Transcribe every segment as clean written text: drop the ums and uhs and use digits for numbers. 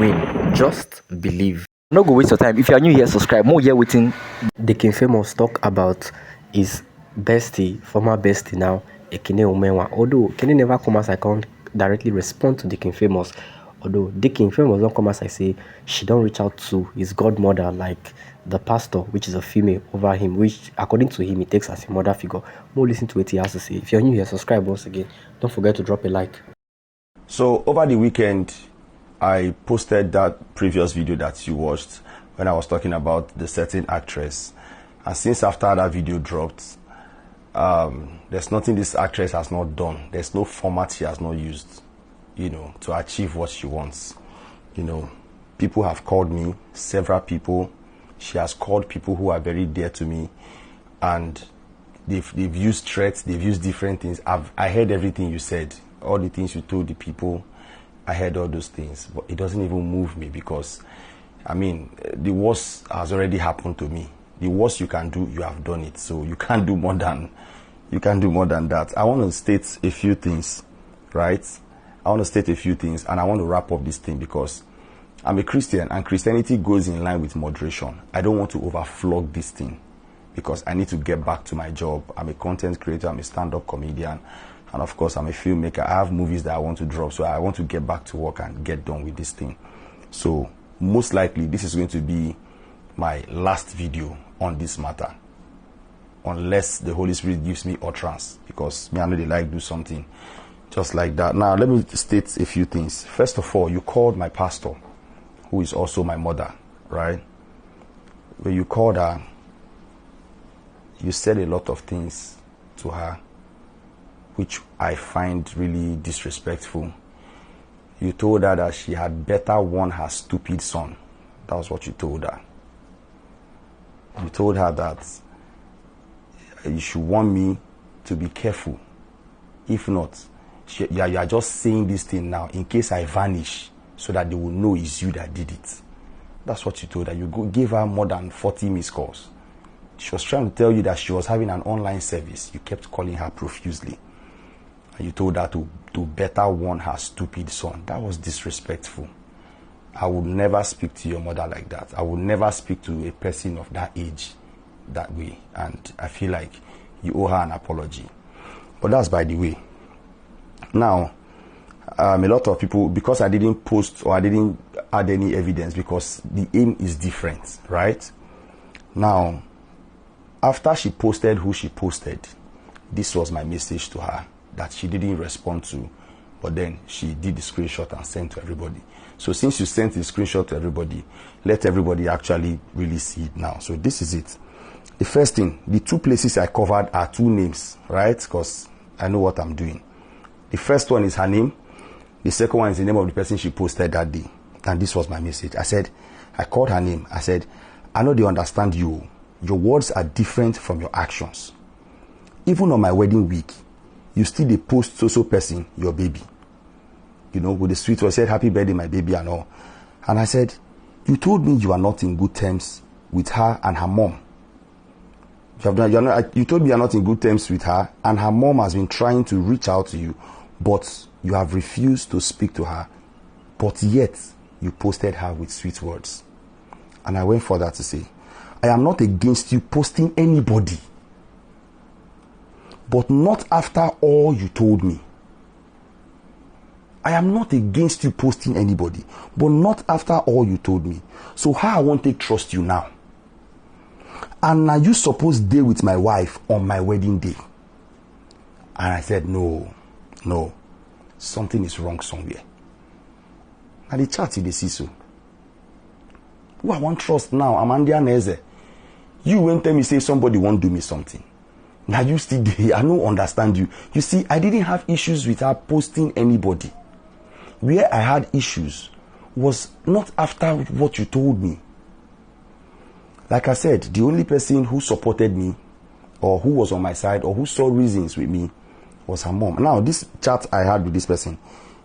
win. Just believe. No go waste your time. If you are new here, subscribe. More here waiting. DEACON FAMOUS talk about his bestie, former bestie now, Ekene Umehnwa. Although Ekene never come as I can't directly respond to DEACON FAMOUS. Although DEACON FAMOUS don't come as I say, she don't reach out to his godmother like the pastor, which is a female, over him, which according to him, he takes as a mother figure. More listen to what he has to say. If you're new here, subscribe once again. Don't forget to drop a like. So over the weekend, I posted that previous video that you watched when I was talking about the certain actress. And since after that video dropped, there's nothing this actress has not done. There's no format she has not used, to achieve what she wants. People have called me, several people. She has called people who are very dear to me, and they've used threats, they've used different things. I heard everything you said, all the things you told the people. I heard all those things, but it doesn't even move me because, the worst has already happened to me. The worst you can do, you have done it. So you can't do more than that. I want to state a few things, right? I want to state a few things, and I want to wrap up this thing because I'm a Christian, and Christianity goes in line with moderation. I don't want to overflog this thing because I need to get back to my job. I'm a content creator. I'm a stand-up comedian. And of course, I'm a filmmaker. I have movies that I want to drop. So I want to get back to work and get done with this thing. So most likely, this is going to be my last video on this matter. Unless the Holy Spirit gives me utterance. Because me, I know they like do something just like that. Now, let me state a few things. First of all, you called my pastor, who is also my mother, right? When you called her, you said a lot of things to her, which I find really disrespectful. You told her that she had better warn her stupid son. That was what you told her. You told her that you should warn me to be careful. If not, you are just saying this thing now in case I vanish so that they will know it's you that did it. That's what you told her. You gave her more than 40 missed calls. She was trying to tell you that she was having an online service. You kept calling her profusely. And you told her to better warn her stupid son. That was disrespectful. I would never speak to your mother like that. I would never speak to a person of that age that way. And I feel like you owe her an apology. But that's by the way. Now, a lot of people, because I didn't post or I didn't add any evidence, because the aim is different, right? Now, after she posted who she posted, this was my message to her that she didn't respond to, but then she did the screenshot and sent to everybody. So since you sent the screenshot to everybody, let everybody actually really see it now. So this is it. The first thing, the two places I covered are two names, right? Because I know what I'm doing. The first one is her name. The second one is the name of the person she posted that day. And this was my message. I called her name. I said, I know they understand you. Your words are different from your actions. Even on my wedding week, you still dey post so person, your baby. With the sweet words, said, happy birthday, my baby, and all. And I said, you told me you are not in good terms with her and her mom. You told me you are not in good terms with her, and her mom has been trying to reach out to you, but you have refused to speak to her, but yet you posted her with sweet words. And I went further to say, I am not against you posting anybody, but not after all you told me. I am not against you posting anybody, but not after all you told me. So how I won't take trust you now? And now you supposed to date with my wife on my wedding day. And I said, no, something is wrong somewhere. And the chat they see so. Who I want trust now? I'm Andy Neze. You won't tell me say somebody won't do me something. Now you still there. I don't understand you. You see, I didn't have issues with her posting anybody. Where I had issues was not after what you told me. Like I said, the only person who supported me or who was on my side or who saw reasons with me was her mom. Now, this chat I had with this person,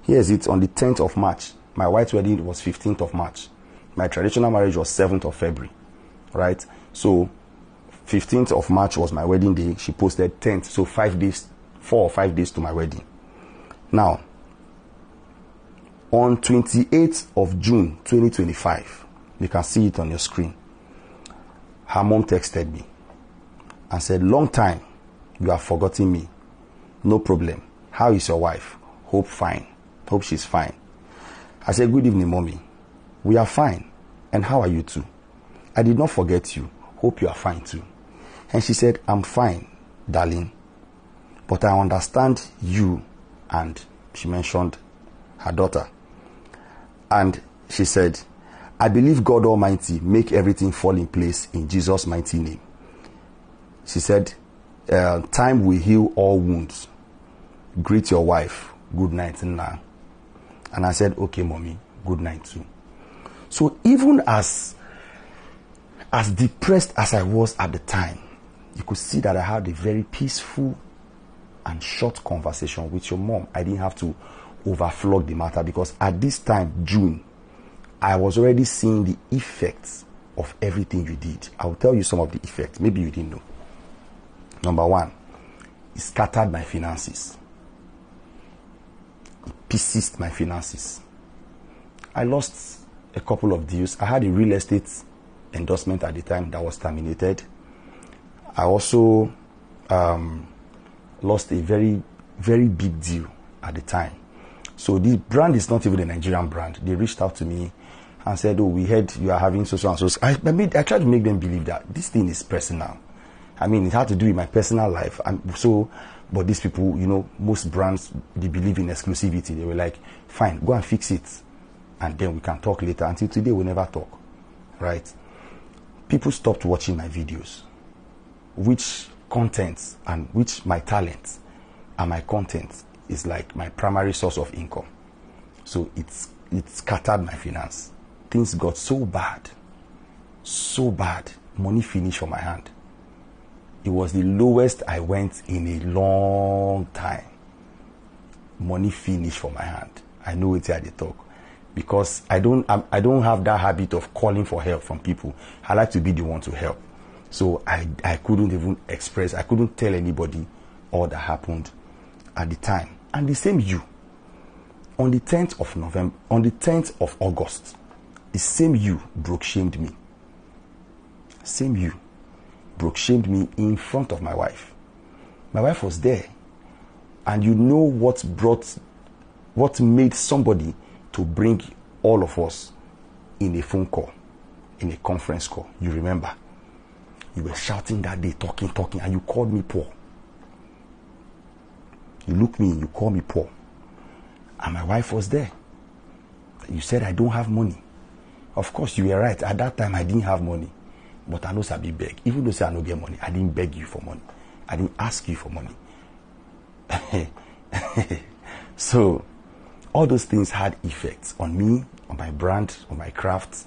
here's it on the 10th of March. My white wedding was 15th of March. My traditional marriage was 7th of February, right? So 15th of March was my wedding day. She posted 10th, so 4 or 5 days to my wedding. Now, On 28th of June 2025, you can see it on your screen, her mom texted me and said, "Long time, you have forgotten me. No problem. How is your wife? Hope fine. Hope she's fine." I said, "Good evening, mommy. We are fine. And how are you too? I did not forget you. Hope you are fine too." And she said, "I'm fine, darling. But I understand you." And she mentioned her daughter. And she said, "I believe God Almighty make everything fall in place in Jesus' mighty name." She said, "Time will heal all wounds. Greet your wife. Good night now." And I said, "Okay, mommy, good night too." So even as depressed as I was at the time, you could see that I had a very peaceful and short conversation with your mom. I didn't have to overflog the matter, because at this time, June, I was already seeing the effects of everything you did. I will tell you some of the effects. Maybe you didn't know. Number one, it scattered my finances. It pieces my finances. I lost a couple of deals. I had a real estate endorsement at the time that was terminated. I also lost a very, very big deal at the time. So the brand is not even a Nigerian brand. They reached out to me and said, "Oh, we heard you are having so and so." I tried to make them believe that this thing is personal. I mean, it had to do with my personal life. But these people, most brands, they believe in exclusivity. They were like, "Fine, go and fix it, and then we can talk later." Until today, we never talk, right? People stopped watching my videos, which content and which my talent and my content is like my primary source of income. So it scattered my finance. Things got so bad, money finished from my hand. It was the lowest I went in a long time. Money finished from my hand. I know it's here they talk, because I don't have that habit of calling for help from people. I like to be the one to help. So I couldn't even express, I couldn't tell anybody all that happened at the time. And the same you, on the 10th of August, the same you broke shamed me. Same you broke shamed me in front of my wife. My wife was there. And you know what made somebody to bring all of us in a phone call, in a conference call. You remember? You were shouting that day, talking, and you called me poor. You look me, you call me poor. And my wife was there. You said I don't have money. Of course, you were right. At that time, I didn't have money. But I know Sabi beg. Even though say I don't get money, I didn't beg you for money. I didn't ask you for money. So, all those things had effects on me, on my brand, on my craft.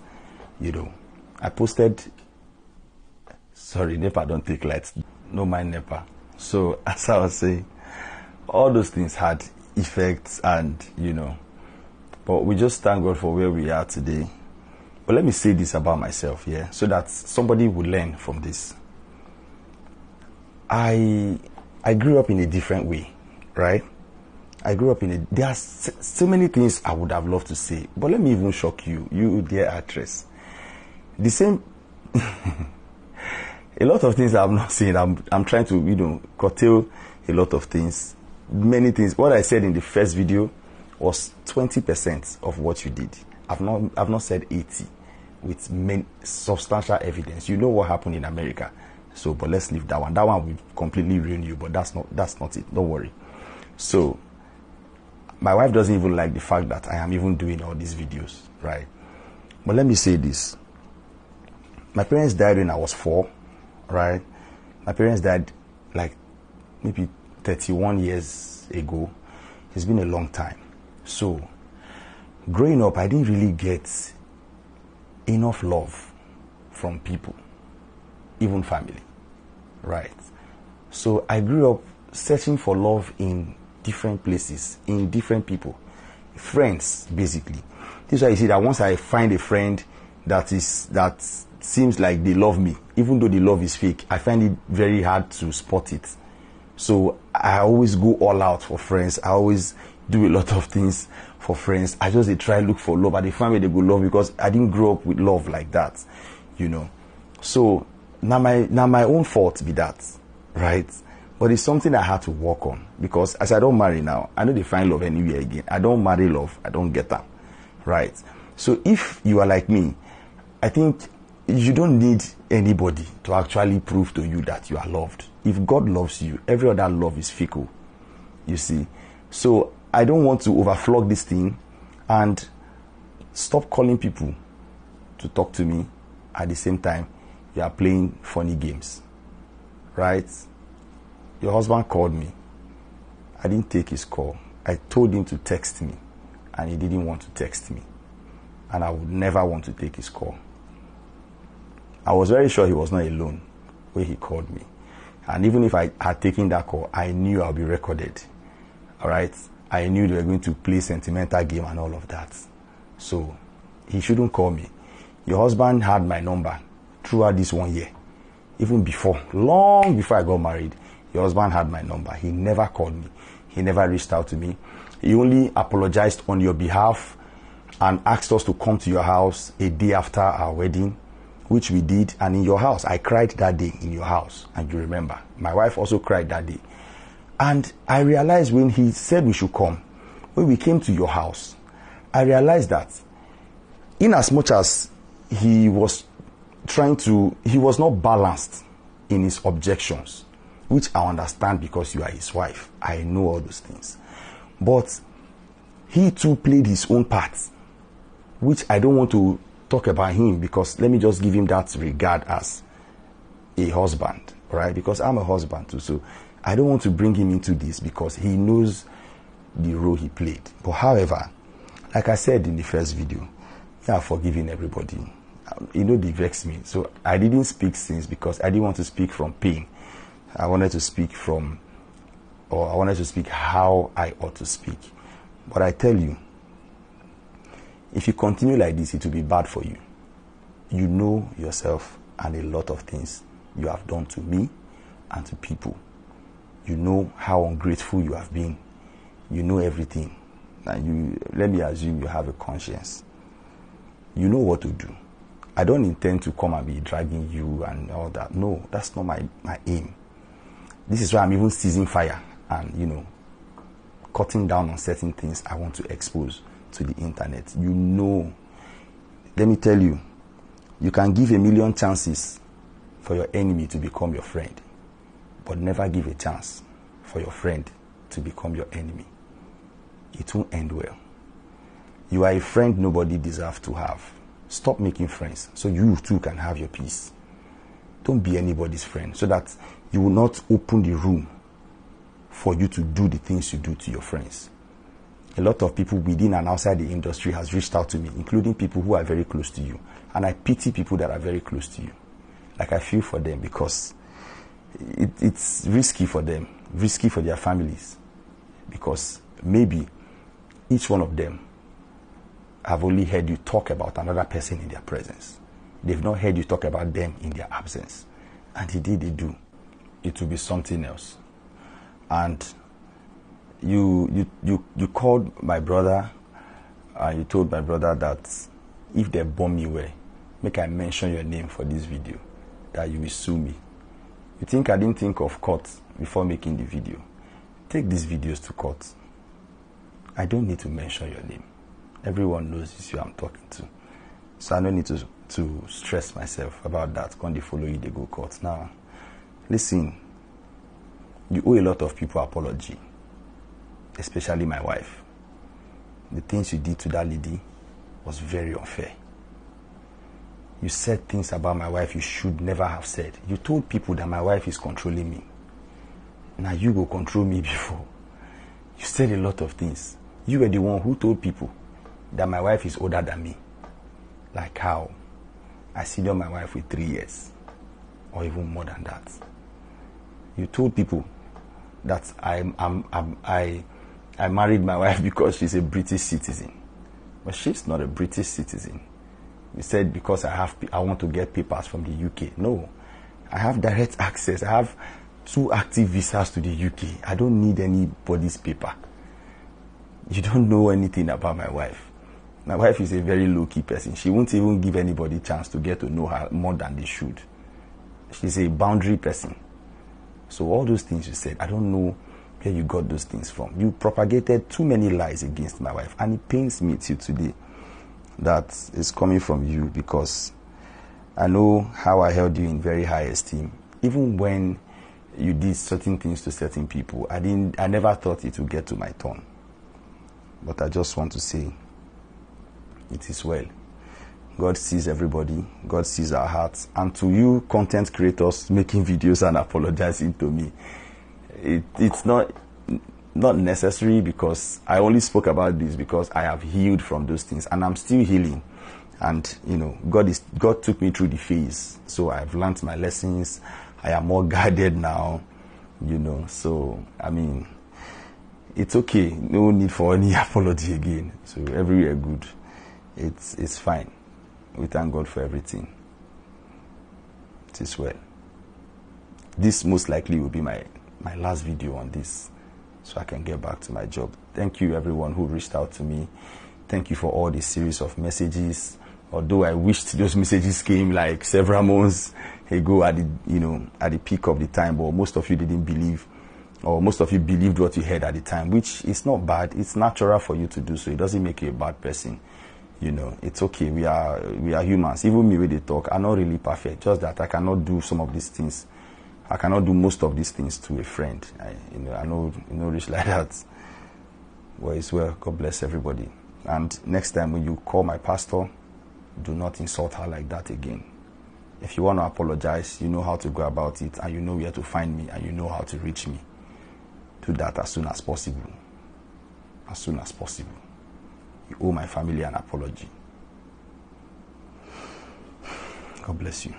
I posted... Sorry, NEPA don't take lights. No mind NEPA. So, as I was saying, all those things had effects, and but we just thank God for where we are today. But let me say this about myself, so that somebody will learn from this. I grew up in a different way, right? There are so many things I would have loved to say, but let me even shock you dear actress. The same, a lot of things I'm not saying. I'm trying to, curtail a lot of things. Many things. What I said in the first video was 20% of what you did. I've not said 80 with substantial evidence. You know what happened in America. So, but let's leave that one. That one will completely ruin you, but that's not it. Don't worry. So, my wife doesn't even like the fact that I am even doing all these videos, right? But let me say this. My parents died when I was 4, right? My parents died like maybe 31 years ago. It's been a long time. So, growing up, I didn't really get enough love from people, even family, right? So, I grew up searching for love in different places, in different people, friends, basically. This is why you see that once I find a friend that seems like they love me, even though the love is fake, I find it very hard to spot it. So I always go all out for friends. I always do a lot of things for friends. I just they try look for love. I they find where they go love because I didn't grow up with love like that, you know. So now my own fault be that, right? But it's something I had to work on because as I don't marry now, I know they find love anywhere again. I don't marry love, I don't get that, right? So if you are like me, I think you don't need anybody to actually prove to you that you are loved. If God loves you, every other love is fickle, you see. So I don't want to overflog this thing and stop calling people to talk to me at the same time you are playing funny games, right? Your husband called me. I didn't take his call. I told him to text me and he didn't want to text me. And I would never want to take his call. I was very sure he was not alone when he called me. And even if I had taken that call, I knew I'll be recorded. All right? I knew they were going to play sentimental game and all of that. So he shouldn't call me. Your husband had my number throughout this 1 year. Even before, long before I got married, your husband had my number. He never called me. He never reached out to me. He only apologized on your behalf and asked us to come to your house a day after our wedding, which we did. And in your house, I cried that day in your house. And you remember, my wife also cried that day. And I realized when he said we should come, when we came to your house, I realized that in as much as he was he was not balanced in his objections, which I understand because you are his wife. I know all those things. But he too played his own part, which I don't want to talk about him because let me just give him that regard as a husband, right? Because I'm a husband too. So I don't want to bring him into this because he knows the role he played. But however, like I said in the first video, I have forgiven everybody. You know, they vex me. So I didn't speak since because I didn't want to speak from pain. I wanted to speak how I ought to speak. But I tell you, if you continue like this, it will be bad for you. You know yourself and a lot of things you have done to me and to people. You know how ungrateful you have been. You know everything. And let me assume you have a conscience. You know what to do. I don't intend to come and be dragging you and all that. No, that's not my aim. This is why I'm even seizing fire and, cutting down on certain things I want to expose to the internet. You know, let me tell you, you can give 1,000,000 chances for your enemy to become your friend, but never give a chance for your friend to become your enemy. It won't end well. You are a friend nobody deserves to have. Stop making friends so you too can have your peace. Don't be anybody's friend so that you will not open the room for you to do the things you do to your friends. A lot of people within and outside the industry has reached out to me, including people who are very close to you. And I pity people that are very close to you. Like I feel for them because it's risky for them, risky for their families. Because maybe each one of them have only heard you talk about another person in their presence. They've not heard you talk about them in their absence. And the day they do, it will be something else. And you called my brother and you told my brother that if they bomb me well, make I mention your name for this video, that you will sue me. You think I didn't think of court before making the video? Take these videos to court. I don't need to mention your name. Everyone knows it's you I'm talking to. So I don't need to stress myself about that. When they follow you, they go court. Now, listen, you owe a lot of people apology, especially my wife. The things you did to that lady was very unfair. You said things about my wife you should never have said. You told people that my wife is controlling me. Now you go control me before. You said a lot of things. You were the one who told people that my wife is older than me. Like how? I senior my wife with 3 years. Or even more than that. You told people that I married my wife because she's a British citizen. But she's not a British citizen. You said because I want to get papers from the UK. No. I have direct access. I have 2 active visas to the UK. I don't need anybody's paper. You don't know anything about my wife. My wife is a very low-key person. She won't even give anybody a chance to get to know her more than they should. She's a boundary person. So all those things you said, I don't know where you got those things from. You propagated too many lies against my wife, and it pains me till today that it's coming from you, because I know how I held you in very high esteem. Even when you did certain things to certain people, I never thought it would get to my turn. But I just want to say, it is well. God sees everybody. God sees our hearts. And to you, content creators making videos and apologizing to me, it's not necessary, because I only spoke about this because I have healed from those things, and I'm still healing. And God took me through the phase, so I've learned my lessons. I am more guarded now, So I mean, it's okay. No need for any apology again. So everywhere good. It's fine. We thank God for everything. It is well. This most likely will be my last video on this, so I can get back to my job. Thank you everyone who reached out to me. Thank you for all the series of messages. Although I wished those messages came like several months ago at the peak of the time, but most of you didn't believe, or most of you believed what you heard at the time, which is not bad. It's natural for you to do so. It doesn't make you a bad person. It's okay. We are humans. Even me when they talk, I'm not really perfect. Just that I cannot do some of these things. I cannot do most of these things to a friend. I know rich like that. Well, it's well. God bless everybody. And next time when you call my pastor, do not insult her like that again. If you want to apologize, you know how to go about it, and you know where to find me, and you know how to reach me. Do that as soon as possible. As soon as possible. You owe my family an apology. God bless you.